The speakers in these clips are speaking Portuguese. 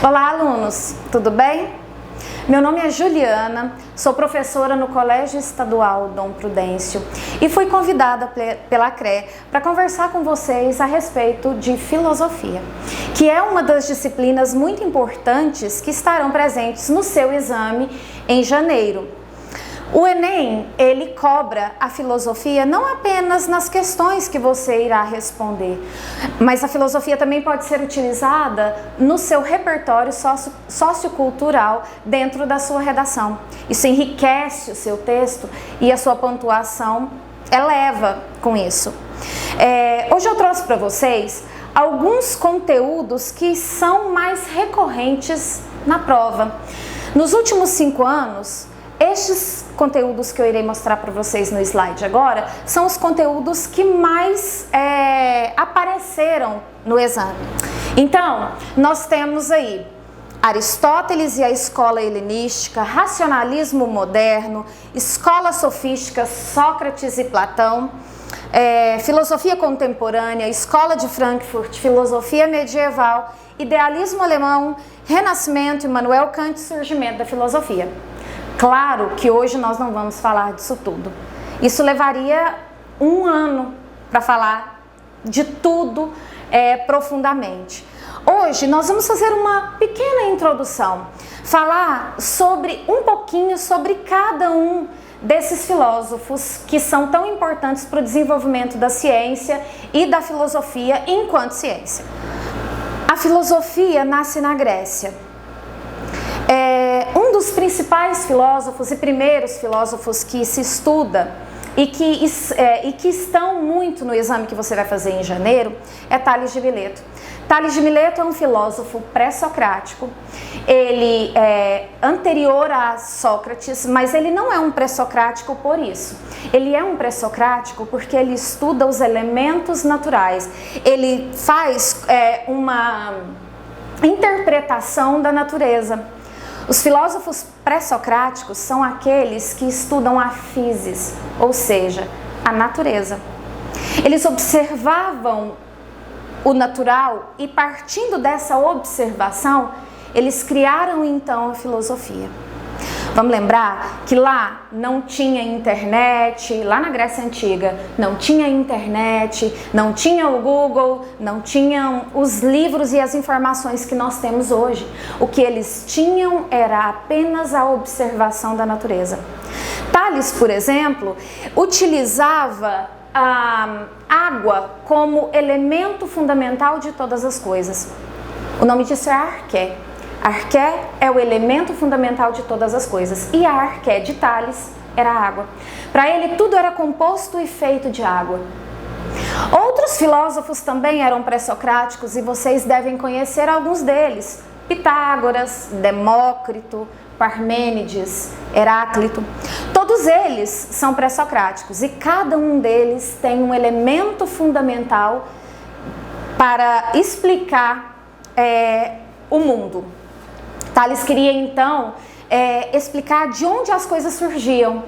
Olá, alunos, tudo bem? Meu nome é Juliana, sou professora no Colégio Estadual Dom Prudêncio e fui convidada pela CRE para conversar com vocês a respeito de filosofia, que é uma das disciplinas muito importantes que estarão presentes no seu exame em janeiro. O Enem, ele cobra a filosofia não apenas nas questões que você irá responder, mas a filosofia também pode ser utilizada no seu repertório sociocultural dentro da sua redação. Isso enriquece o seu texto e a sua pontuação eleva com isso. Hoje eu trouxe para vocês alguns conteúdos que são mais recorrentes na prova. Nos últimos 5 anos, estes conteúdos que eu irei mostrar para vocês no slide agora são os conteúdos que mais apareceram no exame. Então, nós temos aí Aristóteles e a escola helenística, racionalismo moderno, escola sofística, Sócrates e Platão, filosofia contemporânea, escola de Frankfurt, filosofia medieval, idealismo alemão, renascimento, Immanuel Kant, surgimento da filosofia. Claro que hoje nós não vamos falar disso tudo. Isso levaria 1 ano para falar de tudo profundamente. Hoje nós vamos fazer uma pequena introdução, falar um pouquinho sobre cada um desses filósofos que são tão importantes para o desenvolvimento da ciência e da filosofia enquanto ciência. A filosofia nasce na Grécia. Um dos principais filósofos e primeiros filósofos que se estuda e que estão muito no exame que você vai fazer em janeiro é Tales de Mileto. Tales de Mileto é um filósofo pré-socrático, ele é anterior a Sócrates, mas ele não é um pré-socrático por isso. Ele é um pré-socrático porque ele estuda os elementos naturais, ele faz uma interpretação da natureza. Os filósofos pré-socráticos são aqueles que estudam a physis, ou seja, a natureza. Eles observavam o natural e, partindo dessa observação, eles criaram então a filosofia. Vamos lembrar que lá não tinha internet, lá na Grécia Antiga não tinha internet, não tinha o Google, não tinham os livros e as informações que nós temos hoje. O que eles tinham era apenas a observação da natureza. Tales, por exemplo, utilizava a água como elemento fundamental de todas as coisas. O nome disso é arqué. Arqué é o elemento fundamental de todas as coisas e a arqué de Tales era a água. Para ele tudo era composto e feito de água. Outros filósofos também eram pré-socráticos e vocês devem conhecer alguns deles. Pitágoras, Demócrito, Parmênides, Heráclito. Todos eles são pré-socráticos e cada um deles tem um elemento fundamental para explicar o mundo. Tales queria então explicar de onde as coisas surgiam,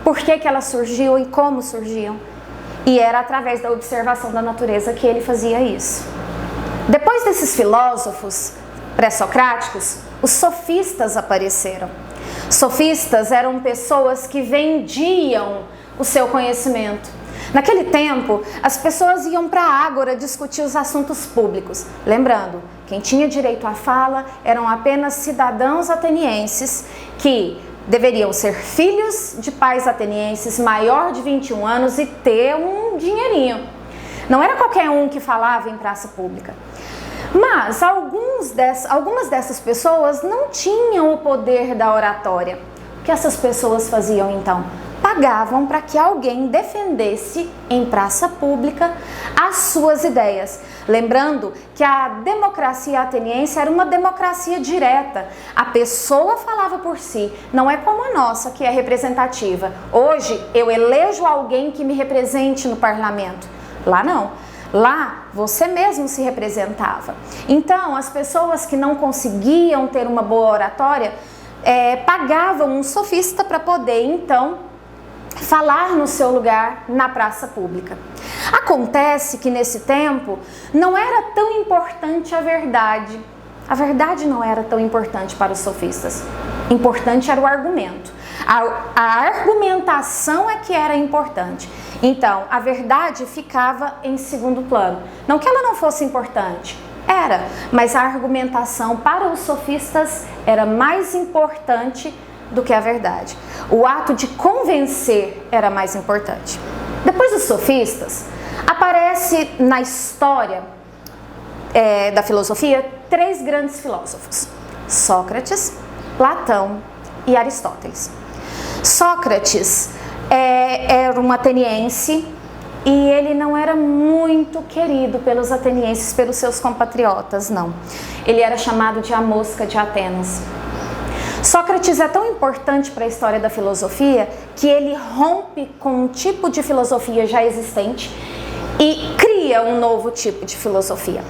por que elas surgiam e como surgiam. E era através da observação da natureza que ele fazia isso. Depois desses filósofos pré-socráticos, os sofistas apareceram. Sofistas eram pessoas que vendiam o seu conhecimento. Naquele tempo, as pessoas iam para a ágora discutir os assuntos públicos. Lembrando, quem tinha direito à fala eram apenas cidadãos atenienses que deveriam ser filhos de pais atenienses, maior de 21 anos e ter um dinheirinho. Não era qualquer um que falava em praça pública. Mas algumas dessas pessoas não tinham o poder da oratória. O que essas pessoas faziam então? Pagavam para que alguém defendesse em praça pública as suas ideias. Lembrando que a democracia ateniense era uma democracia direta. A pessoa falava por si, não é como a nossa, que é representativa. Hoje eu elejo alguém que me represente no parlamento. Lá não. Lá você mesmo se representava. Então as pessoas que não conseguiam ter uma boa oratória pagavam um sofista para poder então falar no seu lugar na praça pública. Acontece que nesse tempo não era tão importante a verdade. a verdade não era tão importante para os sofistas. Importante era o argumento. A argumentação é que era importante. Então, a verdade ficava em segundo plano. Não que ela não fosse importante, era, mas a argumentação para os sofistas era mais importante do que a verdade. O ato de convencer era mais importante. Depois dos sofistas, aparece na história da filosofia 3 grandes filósofos: Sócrates, Platão e Aristóteles. Sócrates era um ateniense e ele não era muito querido pelos atenienses, pelos seus compatriotas, não. Ele era chamado de a mosca de Atenas. Sócrates é tão importante para a história da filosofia que ele rompe com um tipo de filosofia já existente e cria um novo tipo de filosofia.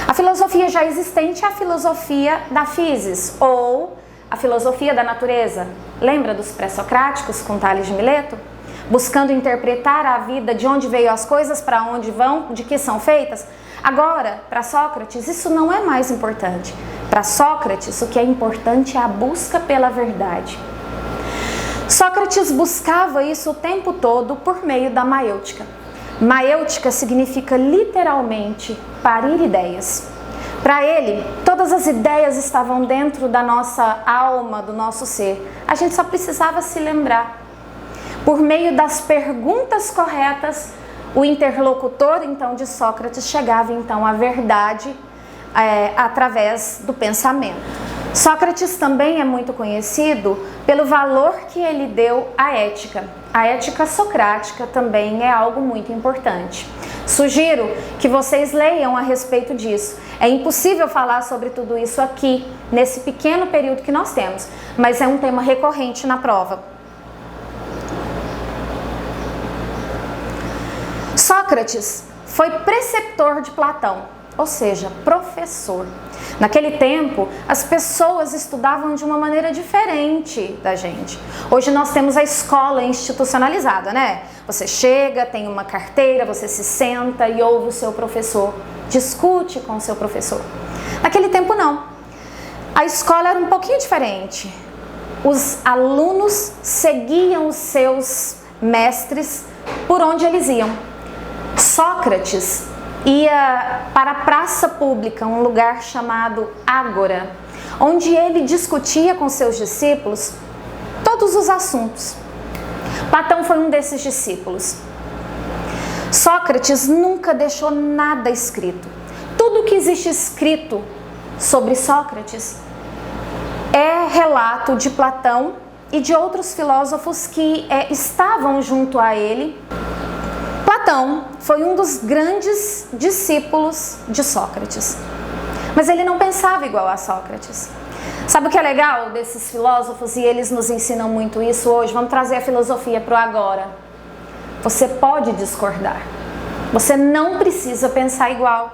A filosofia já existente é a filosofia da physis, ou a filosofia da natureza. Lembra dos pré-socráticos com Tales de Mileto? Buscando interpretar a vida, de onde veio as coisas, para onde vão, de que são feitas. Agora, para Sócrates, isso não é mais importante. Para Sócrates, o que é importante é a busca pela verdade. Sócrates buscava isso o tempo todo por meio da maêutica. Maêutica significa literalmente parir ideias. Para ele, todas as ideias estavam dentro da nossa alma, do nosso ser. A gente só precisava se lembrar. Por meio das perguntas corretas, o interlocutor, então, de Sócrates chegava, então, à verdade através do pensamento. Sócrates também é muito conhecido pelo valor que ele deu à ética. A ética socrática também é algo muito importante. Sugiro que vocês leiam a respeito disso. É impossível falar sobre tudo isso aqui, nesse pequeno período que nós temos, mas é um tema recorrente na prova. Sócrates foi preceptor de Platão, ou seja, professor. Naquele tempo, as pessoas estudavam de uma maneira diferente da gente. Hoje nós temos a escola institucionalizada, né? Você chega, tem uma carteira, você se senta e ouve o seu professor, discute com o seu professor. Naquele tempo não. A escola era um pouquinho diferente. Os alunos seguiam os seus mestres por onde eles iam. Sócrates ia para a praça pública, um lugar chamado Ágora, onde ele discutia com seus discípulos todos os assuntos. Platão foi um desses discípulos. Sócrates nunca deixou nada escrito. Tudo que existe escrito sobre Sócrates é relato de Platão e de outros filósofos que estavam junto a ele. Platão foi um dos grandes discípulos de Sócrates, mas ele não pensava igual a Sócrates. Sabe o que é legal desses filósofos, e eles nos ensinam muito isso hoje? Vamos trazer a filosofia para o agora. Você pode discordar, você não precisa pensar igual.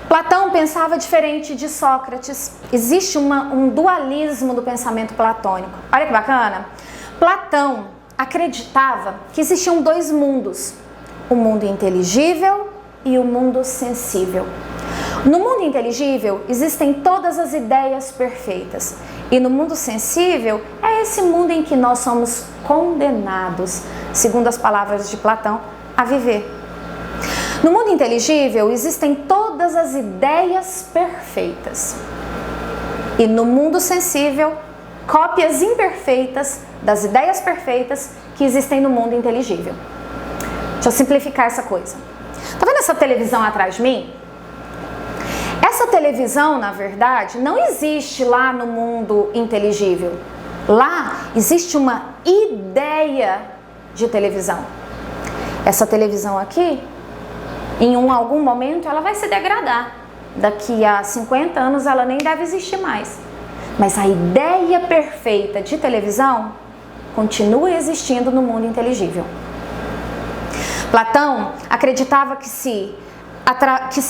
Platão pensava diferente de Sócrates. Existe um dualismo do pensamento platônico. Olha que bacana. Platão acreditava que existiam 2 mundos: o mundo inteligível e o mundo sensível. No mundo inteligível existem todas as ideias perfeitas, e no mundo sensível é esse mundo em que nós somos condenados, segundo as palavras de Platão, a viver. No mundo inteligível existem todas as ideias perfeitas, e no mundo sensível, cópias imperfeitas das ideias perfeitas que existem no mundo inteligível. Deixa eu simplificar essa coisa. Tá vendo essa televisão atrás de mim? Essa televisão, na verdade, não existe lá no mundo inteligível. Lá existe uma ideia de televisão. Essa televisão aqui, em algum momento, ela vai se degradar. Daqui a 50 anos ela nem deve existir mais. Mas a ideia perfeita de televisão continua existindo no mundo inteligível. Platão acreditava que se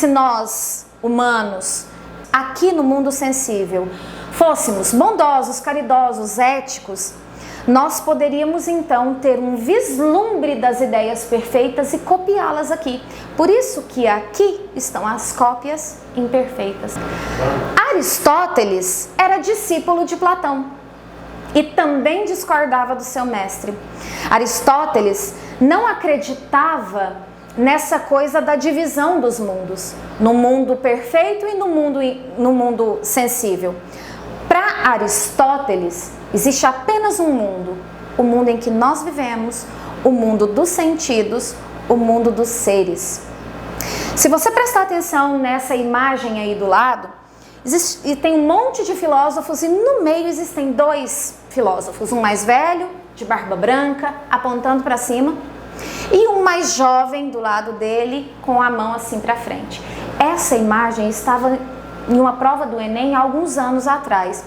nós, humanos, aqui no mundo sensível, fôssemos bondosos, caridosos, éticos, nós poderíamos então ter um vislumbre das ideias perfeitas e copiá-las aqui. Por isso que aqui estão as cópias imperfeitas. Aristóteles era discípulo de Platão e também discordava do seu mestre. Aristóteles não acreditava nessa coisa da divisão dos mundos, no mundo perfeito e no mundo sensível. Para Aristóteles, existe apenas um mundo, o mundo em que nós vivemos, o mundo dos sentidos, o mundo dos seres. Se você prestar atenção nessa imagem aí do lado, e tem um monte de filósofos e no meio existem dois filósofos, um mais velho, de barba branca, apontando para cima, e um mais jovem do lado dele, com a mão assim para frente. Essa imagem estava em uma prova do Enem há alguns anos atrás.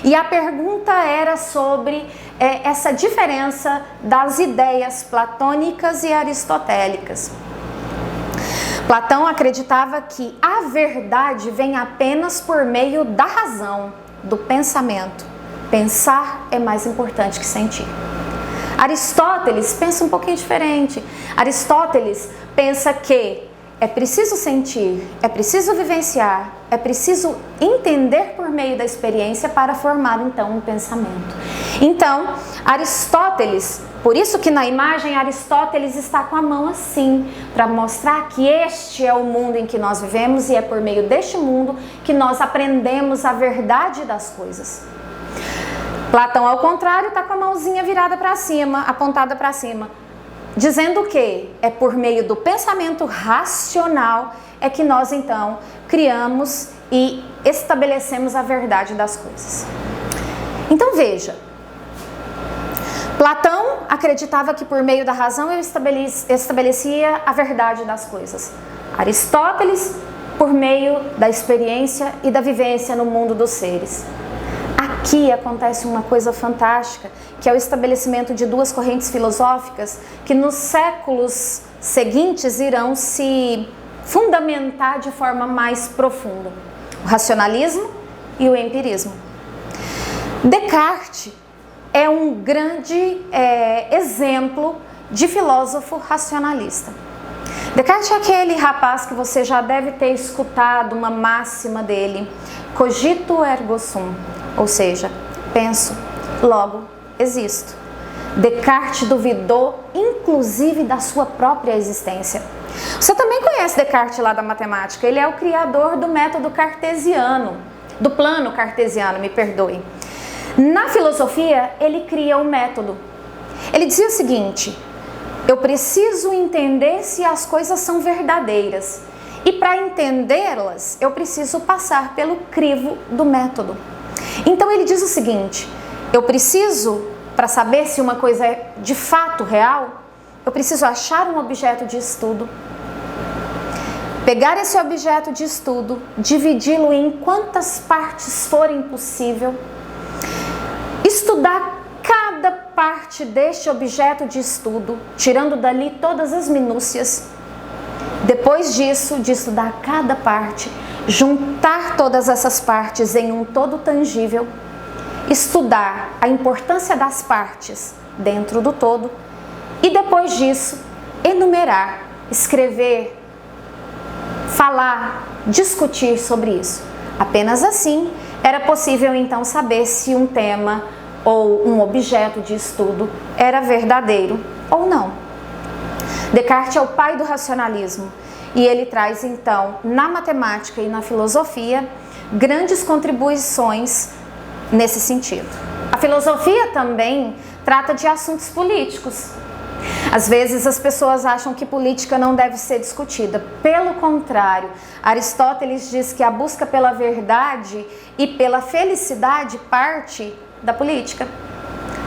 E a pergunta era sobre essa diferença das ideias platônicas e aristotélicas. Platão acreditava que a verdade vem apenas por meio da razão, do pensamento. Pensar é mais importante que sentir. Aristóteles pensa um pouquinho diferente. Aristóteles pensa que é preciso sentir, é preciso vivenciar, é preciso entender por meio da experiência para formar então um pensamento. Então, Aristóteles, por isso que na imagem Aristóteles está com a mão assim, para mostrar que este é o mundo em que nós vivemos e é por meio deste mundo que nós aprendemos a verdade das coisas. Platão, ao contrário, está com a mãozinha virada para cima, apontada para cima, dizendo que é por meio do pensamento racional é que nós então criamos e estabelecemos a verdade das coisas. Então veja, Platão acreditava que por meio da razão eu estabelecia a verdade das coisas. Aristóteles, por meio da experiência e da vivência no mundo dos seres. Aqui acontece uma coisa fantástica, que é o estabelecimento de duas correntes filosóficas que nos séculos seguintes irão se fundamentar de forma mais profunda. O racionalismo e o empirismo. Descartes é um grande exemplo de filósofo racionalista. Descartes é aquele rapaz que você já deve ter escutado uma máxima dele, cogito ergo sum, ou seja, penso, logo existo. Descartes duvidou, inclusive, da sua própria existência. Você também conhece Descartes lá da matemática, ele é o criador do método cartesiano, do plano cartesiano, me perdoe. Na filosofia, ele cria um método. Ele dizia o seguinte: eu preciso entender se as coisas são verdadeiras. E para entendê-las, eu preciso passar pelo crivo do método. Então ele diz o seguinte: eu preciso, para saber se uma coisa é de fato real, eu preciso achar um objeto de estudo, pegar esse objeto de estudo, dividi-lo em quantas partes forem possível, estudar cada parte deste objeto de estudo, tirando dali todas as minúcias. Depois disso, de estudar cada parte, juntar todas essas partes em um todo tangível, estudar a importância das partes dentro do todo e depois disso, enumerar, escrever, falar, discutir sobre isso. Apenas assim era possível então saber se um tema ou um objeto de estudo era verdadeiro ou não. Descartes é o pai do racionalismo e ele traz então na matemática e na filosofia grandes contribuições nesse sentido. A filosofia também trata de assuntos políticos. Às vezes as pessoas acham que política não deve ser discutida. Pelo contrário, Aristóteles diz que a busca pela verdade e pela felicidade parte da política.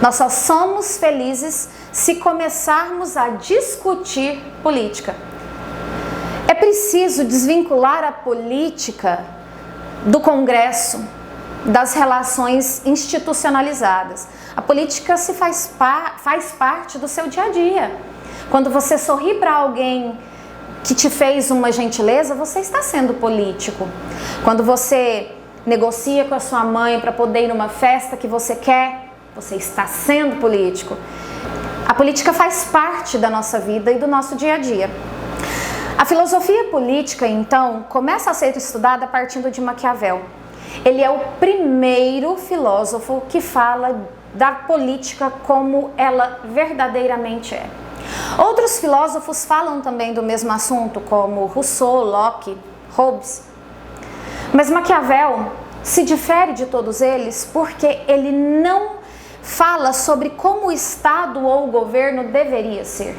Nós só somos felizes se começarmos a discutir política. É preciso desvincular a política do Congresso, das relações institucionalizadas. A política faz parte do seu dia a dia. Quando você sorri para alguém que te fez uma gentileza, você está sendo político. Quando você negocia com a sua mãe para poder ir numa festa que você quer, você está sendo político. A política faz parte da nossa vida e do nosso dia a dia. A filosofia política, então, começa a ser estudada partindo de Maquiavel. Ele é o primeiro filósofo que fala da política como ela verdadeiramente é. Outros filósofos falam também do mesmo assunto, como Rousseau, Locke, Hobbes. Mas Maquiavel se difere de todos eles porque ele não fala sobre como o Estado ou o governo deveria ser.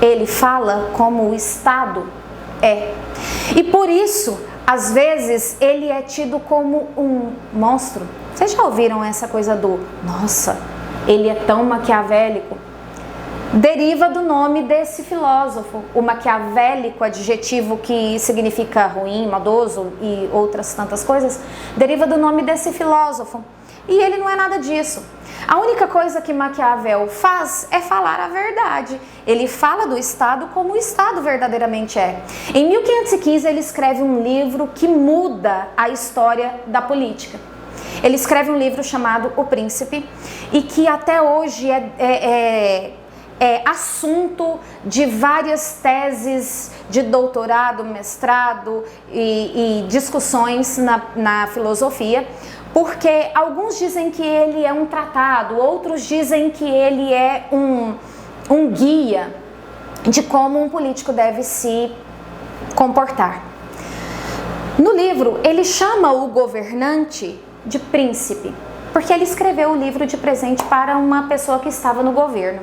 Ele fala como o Estado é. E por isso, às vezes, ele é tido como um monstro. Vocês já ouviram essa coisa do, nossa, ele é tão maquiavélico? Deriva do nome desse filósofo. O maquiavélico, adjetivo que significa ruim, maldoso e outras tantas coisas, deriva do nome desse filósofo. E ele não é nada disso. A única coisa que Maquiavel faz é falar a verdade. Ele fala do Estado como o Estado verdadeiramente é. Em 1515 ele escreve um livro que muda a história da política. Ele escreve um livro chamado O Príncipe e que até hoje é assunto de várias teses de doutorado, mestrado e discussões na filosofia, porque alguns dizem que ele é um tratado, outros dizem que ele é um guia de como um político deve se comportar. No livro, ele chama o governante de príncipe, porque ele escreveu o livro de presente para uma pessoa que estava no governo.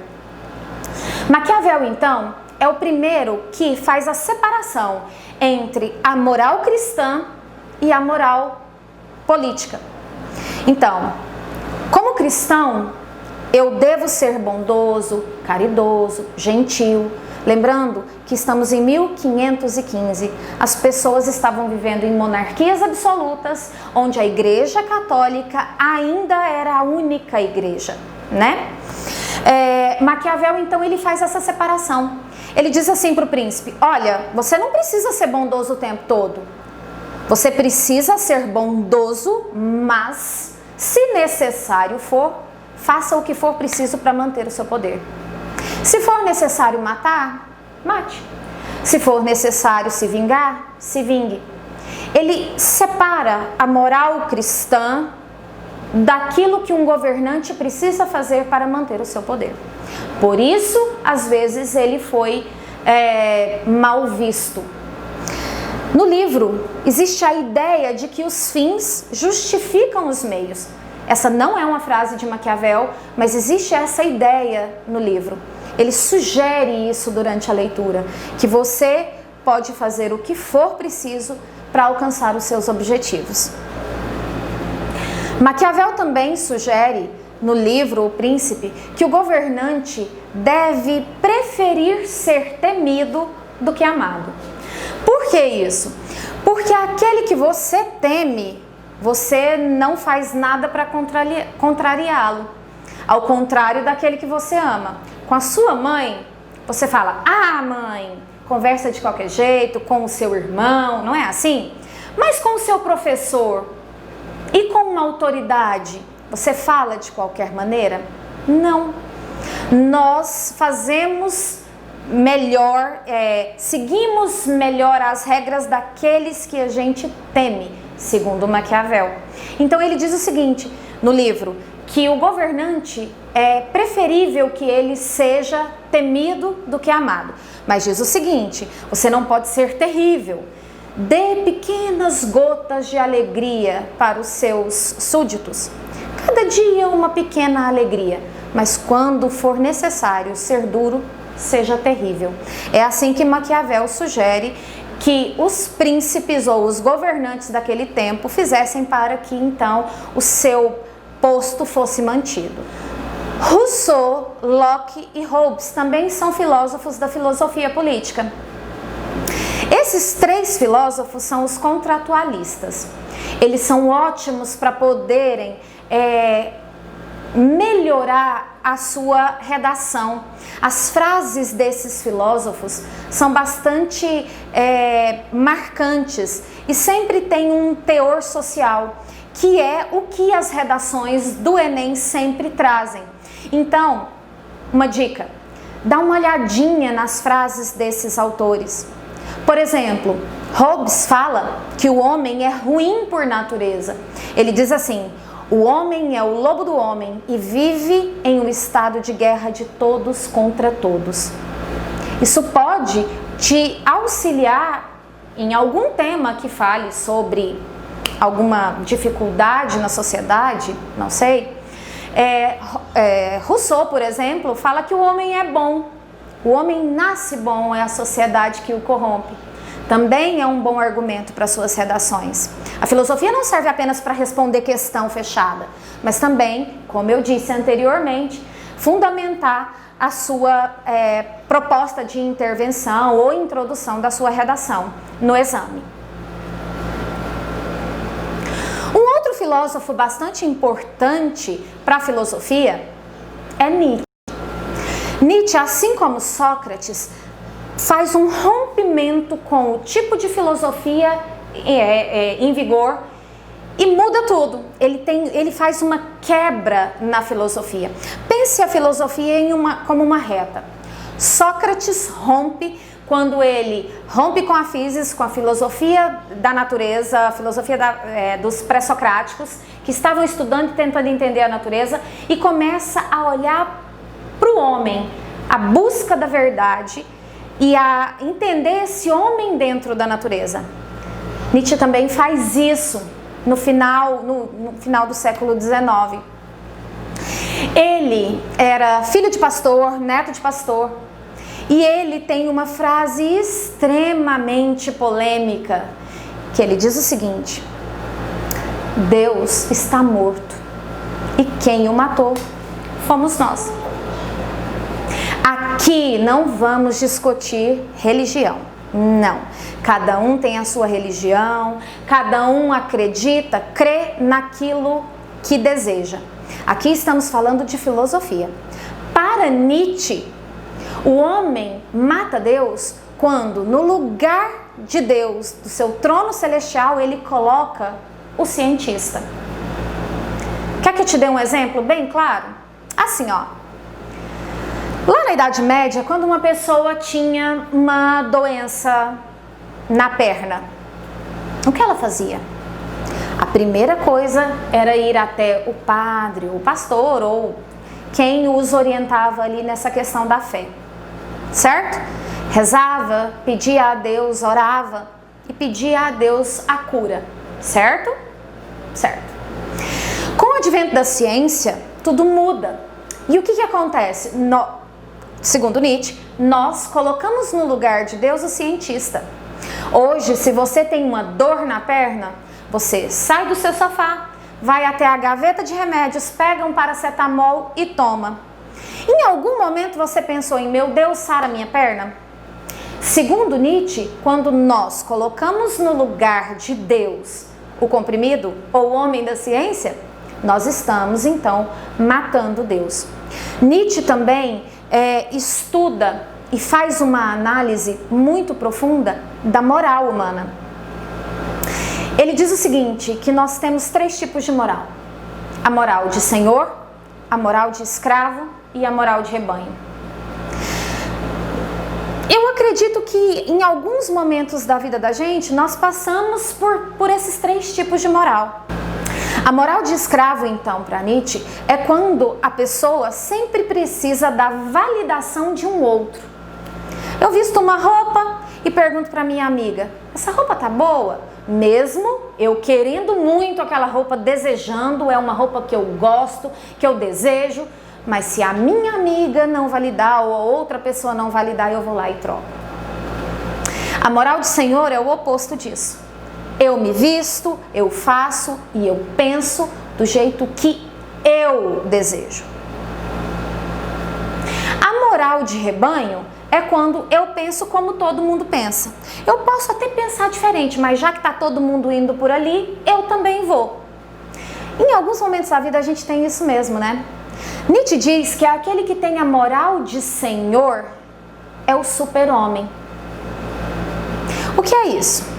Maquiavel, então, é o primeiro que faz a separação entre a moral cristã e a moral política. Então, como cristão, eu devo ser bondoso, caridoso, gentil. Lembrando que estamos em 1515, as pessoas estavam vivendo em monarquias absolutas, onde a Igreja Católica ainda era a única igreja, né? Maquiavel, então, ele faz essa separação. Ele diz assim para o príncipe, olha, você não precisa ser bondoso o tempo todo. Você precisa ser bondoso, mas, se necessário for, faça o que for preciso para manter o seu poder. Se for necessário matar, mate. Se for necessário se vingar, se vingue. Ele separa a moral cristã daquilo que um governante precisa fazer para manter o seu poder. Por isso, às vezes, ele foi mal visto. No livro, existe a ideia de que os fins justificam os meios. Essa não é uma frase de Maquiavel, mas existe essa ideia no livro. Ele sugere isso durante a leitura, que você pode fazer o que for preciso para alcançar os seus objetivos. Maquiavel também sugere no livro O Príncipe que o governante deve preferir ser temido do que amado. Por que isso? Porque aquele que você teme, você não faz nada para contrariá-lo. Ao contrário daquele que você ama. Com a sua mãe, você fala, ah mãe, conversa de qualquer jeito, com o seu irmão, não é assim? Mas com o seu professor e com uma autoridade, você fala de qualquer maneira? Não. Nós fazemos melhor, seguimos melhor as regras daqueles que a gente teme, segundo Maquiavel. Então ele diz o seguinte no livro, que o governante é preferível que ele seja temido do que amado. Mas diz o seguinte, você não pode ser terrível. Dê pequenas gotas de alegria para os seus súditos. Cada dia uma pequena alegria, mas quando for necessário ser duro, seja terrível. É assim que Maquiavel sugere que os príncipes ou os governantes daquele tempo fizessem para que então o seu posto fosse mantido. Rousseau, Locke e Hobbes também são filósofos da filosofia política. Esses três filósofos são os contratualistas. Eles são ótimos para poderem melhorar a sua redação. As frases desses filósofos são bastante marcantes e sempre tem um teor social que é o que as redações do Enem sempre trazem. Então, uma dica, dá uma olhadinha nas frases desses autores. Por exemplo, Hobbes fala que o homem é ruim por natureza. Ele diz assim: o homem é o lobo do homem e vive em um estado de guerra de todos contra todos. Isso pode te auxiliar em algum tema que fale sobre alguma dificuldade na sociedade, não sei. Rousseau, por exemplo, fala que o homem é bom. O homem nasce bom, é a sociedade que o corrompe. Também é um bom argumento para suas redações. A filosofia não serve apenas para responder questão fechada, mas também, como eu disse anteriormente, fundamentar a sua proposta de intervenção ou introdução da sua redação no exame. Um outro filósofo bastante importante para a filosofia é Nietzsche. Nietzsche, assim como Sócrates, faz um rompimento com o tipo de filosofia em vigor e muda tudo. Ele faz uma quebra na filosofia. Pense a filosofia como uma reta. Sócrates rompe quando ele rompe com a física, com a filosofia da natureza, a filosofia dos pré-socráticos, que estavam estudando e tentando entender a natureza, e começa a olhar para o homem, a busca da verdade e a entender esse homem dentro da natureza. Nietzsche também faz isso no final do século XIX. Ele era filho de pastor, neto de pastor, e ele tem uma frase extremamente polêmica, que ele diz o seguinte: Deus está morto e quem o matou fomos nós. Aqui não vamos discutir religião, não. Cada um tem a sua religião, cada um acredita, crê naquilo que deseja. Aqui estamos falando de filosofia. Para Nietzsche, o homem mata Deus quando, no lugar de Deus, do seu trono celestial, ele coloca o cientista. Quer que eu te dê um exemplo bem claro? Assim, ó. Lá na Idade Média, quando uma pessoa tinha uma doença na perna, o que ela fazia? A primeira coisa era ir até o padre, o pastor ou quem os orientava ali nessa questão da fé, certo? Rezava, pedia a Deus, orava e pedia a Deus a cura, certo? Certo. Com o advento da ciência, tudo muda. E o que acontece? Segundo Nietzsche, nós colocamos no lugar de Deus o cientista. Hoje, se você tem uma dor na perna, você sai do seu sofá, vai até a gaveta de remédios, pega um paracetamol e toma. Em algum momento você pensou em, meu Deus, sara minha perna? Segundo Nietzsche, quando nós colocamos no lugar de Deus o comprimido ou o homem da ciência, nós estamos então matando Deus. Nietzsche também estuda e faz uma análise muito profunda da moral humana. Ele diz o seguinte, que nós temos 3 tipos de moral: a moral de senhor, a moral de escravo e a moral de rebanho. Eu acredito que em alguns momentos da vida da gente, nós passamos por esses 3 tipos de moral. A moral de escravo, então, para Nietzsche, é quando a pessoa sempre precisa da validação de um outro. Eu visto uma roupa e pergunto para minha amiga, essa roupa tá boa? Mesmo eu querendo muito aquela roupa, desejando, é uma roupa que eu gosto, que eu desejo, mas se a minha amiga não validar ou a outra pessoa não validar, eu vou lá e troco. A moral de senhor é o oposto disso. Eu me visto, eu faço e eu penso do jeito que eu desejo. A moral de rebanho é quando eu penso como todo mundo pensa. Eu posso até pensar diferente, mas já que está todo mundo indo por ali, eu também vou. Em alguns momentos da vida a gente tem isso mesmo, né? Nietzsche diz que aquele que tem a moral de senhor é o super-homem. O que é isso?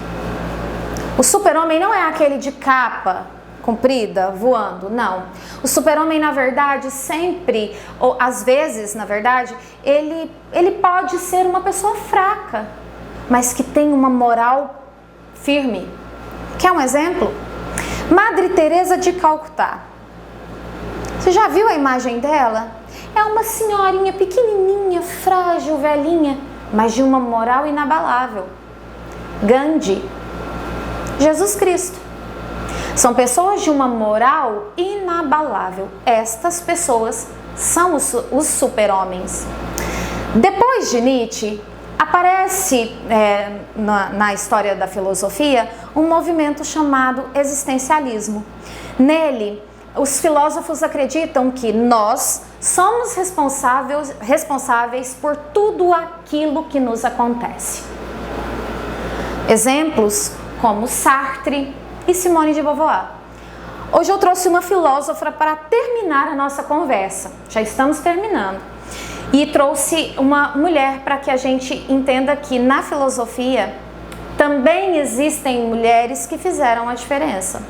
O super-homem não é aquele de capa, comprida, voando? Não. O super-homem, na verdade, sempre, ou às vezes, na verdade, ele pode ser uma pessoa fraca, mas que tem uma moral firme. Quer um exemplo? Madre Teresa de Calcutá. Você já viu a imagem dela? É uma senhorinha pequenininha, frágil, velhinha, mas de uma moral inabalável. Gandhi. Jesus Cristo. São pessoas de uma moral inabalável. Estas pessoas são os super-homens. Depois de Nietzsche, aparece na história da filosofia um movimento chamado existencialismo. Nele, os filósofos acreditam que nós somos responsáveis por tudo aquilo que nos acontece. Exemplos como Sartre e Simone de Beauvoir. Hoje eu trouxe uma filósofa para terminar a nossa conversa. Já estamos terminando. E trouxe uma mulher para que a gente entenda que na filosofia também existem mulheres que fizeram a diferença.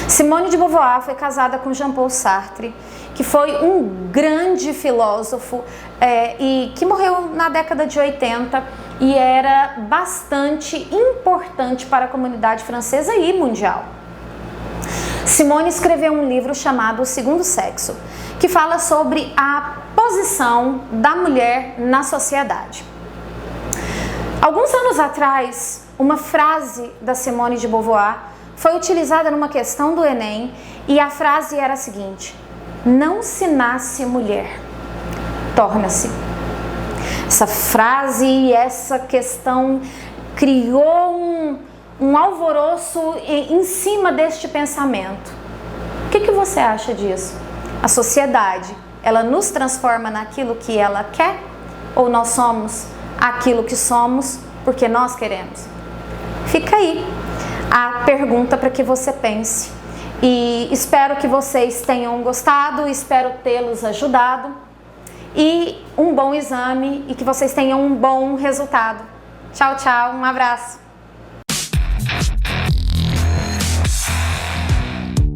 Simone de Beauvoir foi casada com Jean-Paul Sartre, que foi um grande filósofo e que morreu na década de 80 e era bastante importante para a comunidade francesa e mundial. Simone escreveu um livro chamado O Segundo Sexo, que fala sobre a posição da mulher na sociedade. Alguns anos atrás, uma frase da Simone de Beauvoir foi utilizada numa questão do Enem e a frase era a seguinte: não se nasce mulher, torna-se. Essa frase e essa questão criou um alvoroço em cima deste pensamento. O que você acha disso? A sociedade, ela nos transforma naquilo que ela quer? Ou nós somos aquilo que somos porque nós queremos? Fica aí a pergunta para que você pense. E espero que vocês tenham gostado, espero tê-los ajudado. E um bom exame e que vocês tenham um bom resultado. Tchau, tchau, um abraço.